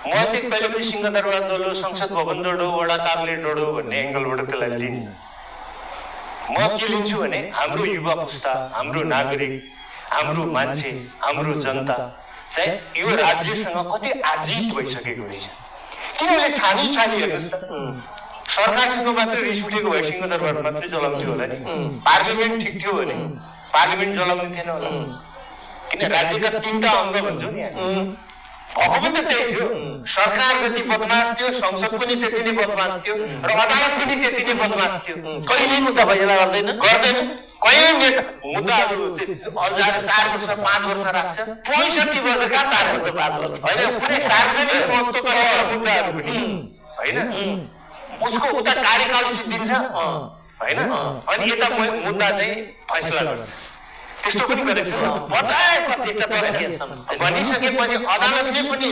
म चाहिँ कहिले पनि सिंहदरबार डोलो संसद भवन डोडो वडा कार्यालय डोडो भन्ने एङ्गलबाट त्यसलाई लिने म के लिन्छु भने हाम्रो युवा पुस्ता हाम्रो नागरिक हाम्रो मान्छे हाम्रो जनता चाहिँ यो राज्यसँग कति आजित भइसकेको रहेछ किनभने छानी हेर्नुहोस् त सरकारसँग मात्रै रिस उठेको भए सिंहदरबार मात्रै जलाउँथ्यो होला नि पार्लिमेन्ट ठिक थियो भने पार्लिमेन्ट जलाउने थिएन होला किन राज्यका 3टा अङ्ग भन्छौँ नि भएको पनि त त्यही थियो सरकार जति बदमास थियो संसद पनि त्यति नै बदमास थियो र अदालत पनि त्यति नै बदमास थियो कहिले मुद्दा भइला गर्दैन कहिले नेता मुद्दाहरू अझ 4 वर्ष 5 वर्ष राख्छ 65 वर्षका 4 वर्ष 5 वर्ष होइन कुनै सार्वजनिक महत्त्वका मुद्दाहरू पनि होइन उसको उता कार्यकाल सिद्धिन्छ होइन अनि यता मुद्दा चाहिँ फैसला गर्छ त्यस्तो पनि गरेको छ बताएको त्यस्ता केस छन् भनिसकेपछि अदालतले पनि